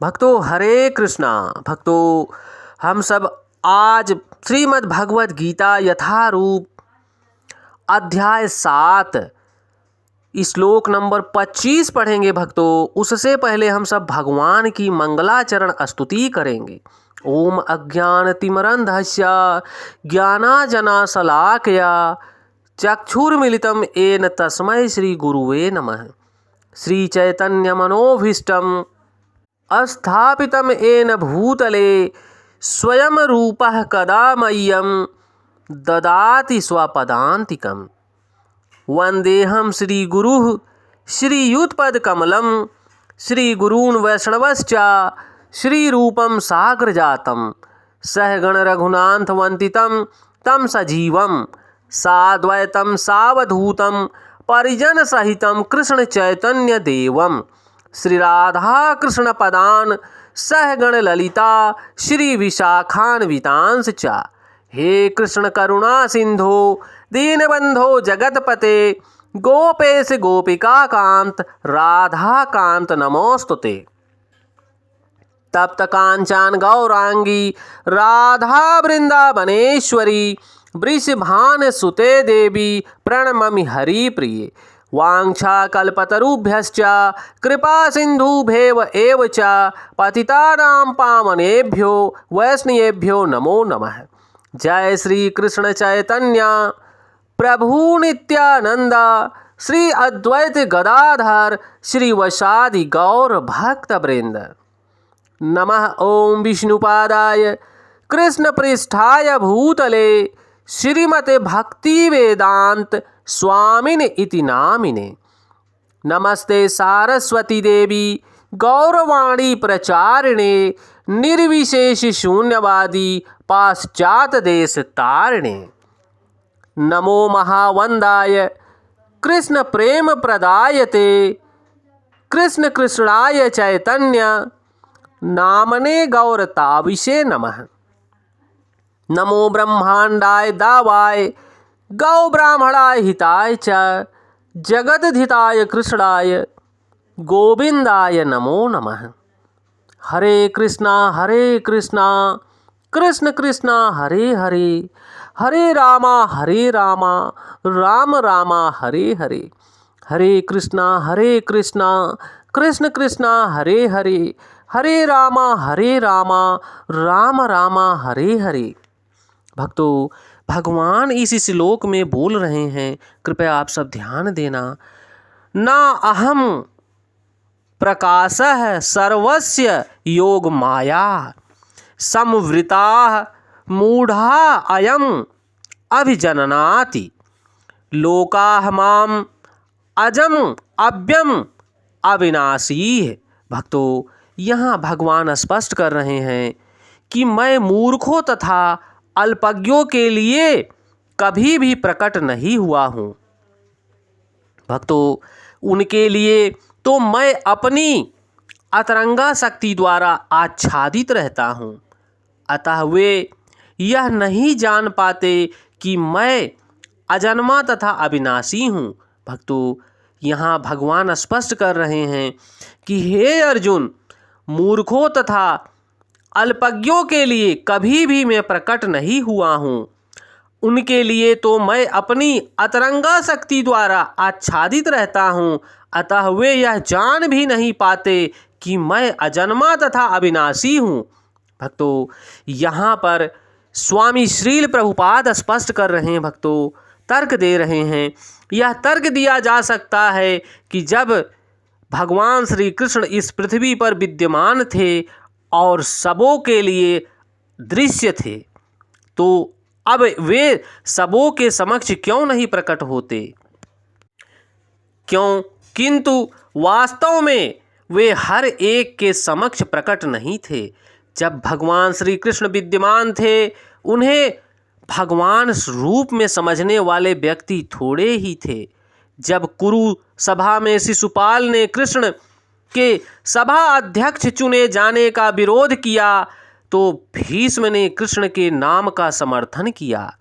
भक्तों हरे कृष्णा। भक्तों हम सब आज श्रीमद् भगवत गीता यथारूप अध्याय 7 श्लोक नंबर 25 पढ़ेंगे। भक्तों उससे पहले हम सब भगवान की मंगलाचरण स्तुति करेंगे। ओम अज्ञानतिमिरन्धस्य ज्ञानांजनशलाकया चक्षुर्मिलितं येन तस्मै श्री गुरुवे नमः। श्री चैतन्य मनोभीष्टं स्थापितं येन भूतले स्वयं रूपः कदा मह्यं ददाति स्वपदान्तिकम्। वन्देऽहं श्रीगुरुः श्रीयुतपदकमलं श्रीगुरून् वैष्णवश्च श्रीरूपं साग्रजातं सहगण रघुनाथवन्दितं तं सजीवं साद्वैतं सावधूतं परिजनसहितं कृष्णचैतन्यदेवं श्रीराधाकृष्णपदान् सहगण ललिता श्रीविशाखान्वितांश्च। हे कृष्ण करुणा सिंधो दीनबंधो जगतपते गोपेश गोपिकाकांत राधाकांत नमोस्तुते। तप्त कांचन गौरांगी राधा वृंदावनेश्वरी वृषभानुसुते देवी प्रणममि हरिप्रिये। वाञ्छाकल्पतरुभ्यश्च कृपा सिन्धुभ्येव एव च पतितानां पावनेभ्यो वैष्णवेभ्यो नमो नमः। जय श्री कृष्ण चैतन्य प्रभु नित्यानंद श्री अद्वैत गदाधर श्रीवासादि गौर भक्तवृंद। नमः ओं विष्णुपादाय कृष्णपृष्ठाय भूतले श्रीमते भक्तिवेदांत स्वामिने इति नामिने। नमस्ते सारस्वती देवी गौरवाणी प्रचारिणे निर्विशेष शून्यवादी पाश्चात देश तारिणे। नमो महावंदाय कृष्ण प्रेम प्रदायते कृष्ण कृष्णाय चैतन्य नामने गौरताविषे नमः। नमो ब्रह्मांडाय दावाय गौ ब्राह्मणाय हिताय च जगद्धिताय कृष्णाय गोविंदाय नमो नमः। हरे कृष्णा कृष्ण कृष्णा हरे हरे हरे रामा राम रामा हरे हरे। हरे कृष्णा कृष्ण कृष्णा हरे हरे हरे रामा राम रामा हरे हरे। भक्तों भगवान इस श्लोक में बोल रहे हैं, कृपया आप सब ध्यान देना। ना अहम प्रकाशः सर्वस्य योग माया संवृता मूढ़ा अयम अभिजननाति लोकाः माम अजम अव्यम अविनाशी। भक्तों यहाँ भगवान स्पष्ट कर रहे हैं कि मैं मूर्खों तथा अल्पज्ञों के लिए कभी भी प्रकट नहीं हुआ हूँ। भक्तों उनके लिए तो मैं अपनी अतरंगा शक्ति द्वारा आच्छादित रहता हूँ, अतः वे यह नहीं जान पाते कि मैं अजन्मा तथा अविनाशी हूँ। भक्तों यहाँ भगवान स्पष्ट कर रहे हैं कि हे अर्जुन, मूर्खों तथा अल्पज्ञों के लिए कभी भी मैं प्रकट नहीं हुआ हूँ। उनके लिए तो मैं अपनी अतरंगा शक्ति द्वारा आच्छादित रहता हूँ, अतः वे यह जान भी नहीं पाते कि मैं अजन्मा तथा अविनाशी हूँ। भक्तों यहाँ पर स्वामी श्रील प्रभुपाद स्पष्ट कर रहे हैं, भक्तों तर्क दे रहे हैं। यह तर्क दिया जा सकता है कि जब भगवान श्री कृष्ण इस पृथ्वी पर विद्यमान थे और सबों के लिए दृश्य थे, तो अब वे सबों के समक्ष क्यों नहीं प्रकट होते? क्यों? किंतु वास्तव में वे हर एक के समक्ष प्रकट नहीं थे। जब भगवान श्री कृष्ण विद्यमान थे, उन्हें भगवान रूप में समझने वाले व्यक्ति थोड़े ही थे। जब कुरु सभा में शिशुपाल ने कृष्ण के सभा अध्यक्ष चुने जाने का विरोध किया, तो भीष्म ने कृष्ण के नाम का समर्थन किया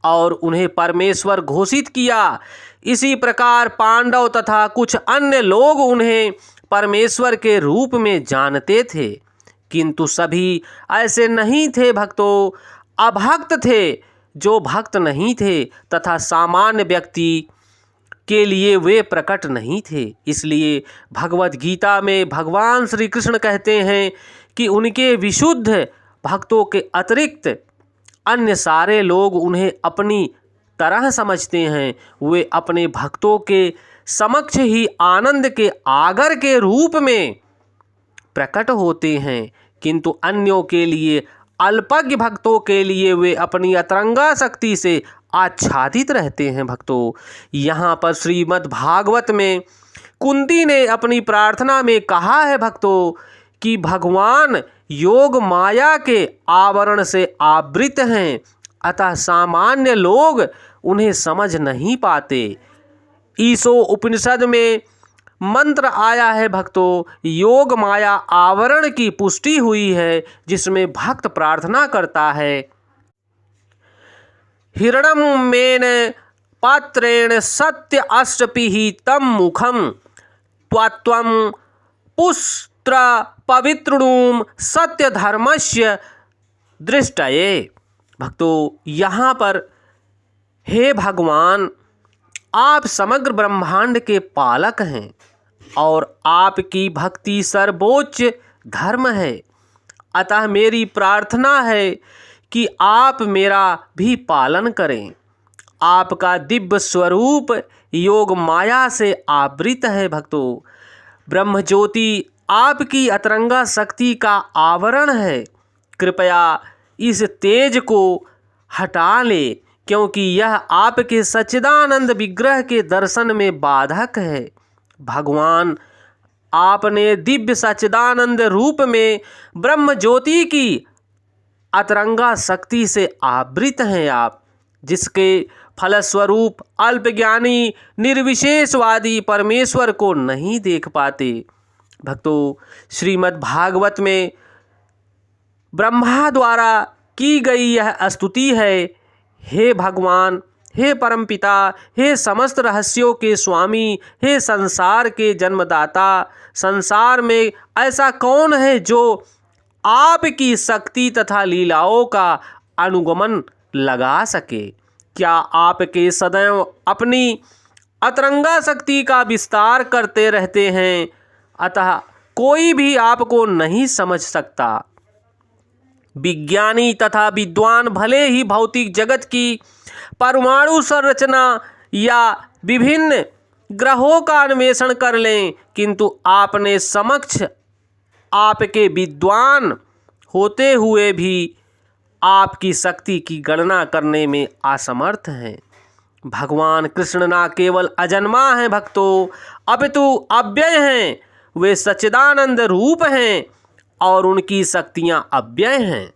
और उन्हें परमेश्वर घोषित किया। इसी प्रकार पांडव तथा कुछ अन्य लोग उन्हें परमेश्वर के रूप में जानते थे, किंतु सभी ऐसे नहीं थे भक्तों। अभक्त थे जो भक्त नहीं थे तथा सामान्य व्यक्ति के लिए वे प्रकट नहीं थे। इसलिए भगवत गीता में भगवान श्री कृष्ण कहते हैं कि उनके विशुद्ध भक्तों के अतिरिक्त अन्य सारे लोग उन्हें अपनी तरह समझते हैं। वे अपने भक्तों के समक्ष ही आनंद के आगर के रूप में प्रकट होते हैं, किंतु अन्यों के लिए, अल्पज्ञ भक्तों के लिए वे अपनी अतरंगा शक्ति से आच्छादित रहते हैं। भक्तों, यहाँ पर श्रीमद् भागवत में कुंती ने अपनी प्रार्थना में कहा है भक्तों कि भगवान योग माया के आवरण से आवृत हैं, अतः सामान्य लोग उन्हें समझ नहीं पाते। ईशो उपनिषद में मंत्र आया है भक्तों, योग माया आवरण की पुष्टि हुई है, जिसमें भक्त प्रार्थना करता है, हिरण्यं मेन पात्रेण सत्य अष्टपिहि तं मुखं त्वं पुत्र पवित्रुम सत्य धर्मस्य दृष्टये। भक्तों, यहाँ पर हे भगवान, आप समग्र ब्रह्मांड के पालक हैं और आपकी भक्ति सर्वोच्च धर्म है। अतः मेरी प्रार्थना है कि आप मेरा भी पालन करें। आपका दिव्य स्वरूप योग माया से आवृत है भक्तों। ब्रह्म ज्योति आपकी अतरंगा शक्ति का आवरण है। कृपया इस तेज को हटा ले, क्योंकि यह आपके सच्चिदानंद विग्रह के दर्शन में बाधक है। भगवान, आपने दिव्य सच्चिदानंद रूप में ब्रह्म ज्योति की अतरंगा शक्ति से आवृत हैं आप, जिसके फलस्वरूप अल्पज्ञानी निर्विशेषवादी परमेश्वर को नहीं देख पाते। भक्तों, श्रीमद् भागवत में ब्रह्मा द्वारा की गई यह स्तुति है, हे भगवान, हे परमपिता, हे समस्त रहस्यों के स्वामी, हे संसार के जन्मदाता, संसार में ऐसा कौन है जो आपकी शक्ति तथा लीलाओं का अनुगमन लगा सके। क्या आपके सदैव अपनी अतरंगा शक्ति का विस्तार करते रहते हैं, अतः कोई भी आपको नहीं समझ सकता। विज्ञानी तथा विद्वान भले ही भौतिक जगत की परमाणु संरचना या विभिन्न ग्रहों का अन्वेषण कर लें, किंतु आपने समक्ष आपके विद्वान होते हुए भी आपकी शक्ति की गणना करने में असमर्थ हैं। भगवान कृष्ण ना केवल अजन्मा हैं भक्तों, अपितु अव्यय हैं। वे सच्चिदानंद रूप हैं और उनकी शक्तियाँ अव्यय हैं।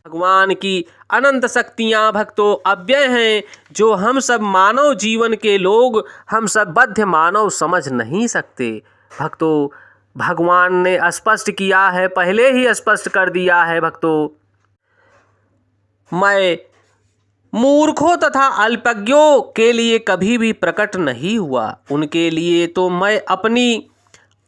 भगवान की अनंत शक्तियाँ भक्तों अव्यय हैं, जो हम सब मानव जीवन के लोग, हम सब बद्ध मानव समझ नहीं सकते। भक्तों, भगवान ने स्पष्ट किया है, पहले ही स्पष्ट कर दिया है भक्तों, मैं मूर्खों तथा अल्पज्ञों के लिए कभी भी प्रकट नहीं हुआ। उनके लिए तो मैं अपनी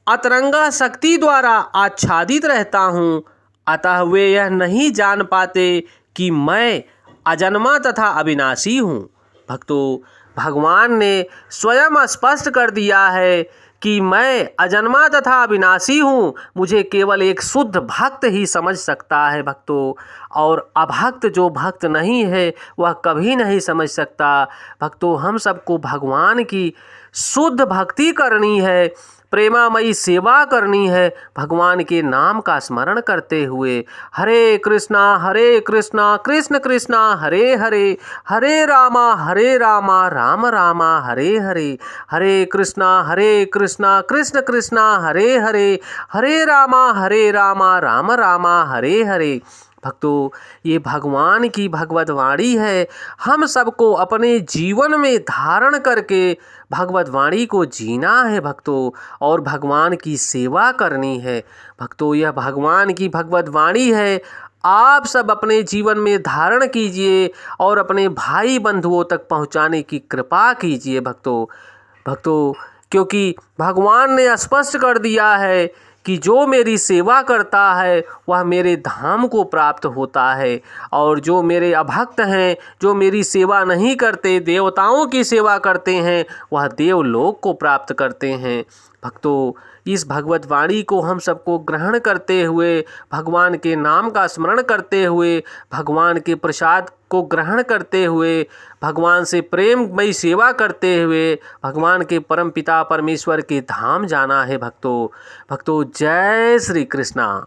अतरंगा शक्ति द्वारा आच्छादित रहता हूँ, अतः वे यह नहीं जान पाते कि मैं अजन्मा तथा अविनाशी हूँ। भक्तों, भगवान ने स्वयं स्पष्ट कर दिया है कि मैं अजन्मा तथा अविनाशी हूँ। मुझे केवल एक शुद्ध भक्त ही समझ सकता है भक्तों, और अभक्त जो भक्त नहीं है वह कभी नहीं समझ सकता। भक्तों, हम सबको भगवान की शुद्ध भक्ति करनी है, प्रेमामयी सेवा करनी है, भगवान के नाम का स्मरण करते हुए। हरे कृष्णा कृष्ण कृष्णा हरे हरे, हरे रामा राम रामा हरे हरे, हरे कृष्णा कृष्ण कृष्णा हरे हरे, हरे रामा राम रामा हरे हरे। भक्तों, ये भगवान की भगवत वाणी है। हम सबको अपने जीवन में धारण करके भगवत वाणी को जीना है भक्तों, और भगवान की सेवा करनी है। भक्तों, यह भगवान की भगवत वाणी है। आप सब अपने जीवन में धारण कीजिए और अपने भाई बंधुओं तक पहुंचाने की कृपा कीजिए भक्तों। क्योंकि भगवान ने स्पष्ट कर दिया है कि जो मेरी सेवा करता है वह मेरे धाम को प्राप्त होता है, और जो मेरे अभक्त हैं, जो मेरी सेवा नहीं करते, देवताओं की सेवा करते हैं, वह देवलोक को प्राप्त करते हैं। भक्तों, इस भगवत वाणी को हम सबको ग्रहण करते हुए, भगवान के नाम का स्मरण करते हुए, भगवान के प्रसाद को ग्रहण करते हुए, भगवान से प्रेममयी सेवा करते हुए भगवान के परम पिता परमेश्वर के धाम जाना है। भक्तों, जय श्री कृष्णा।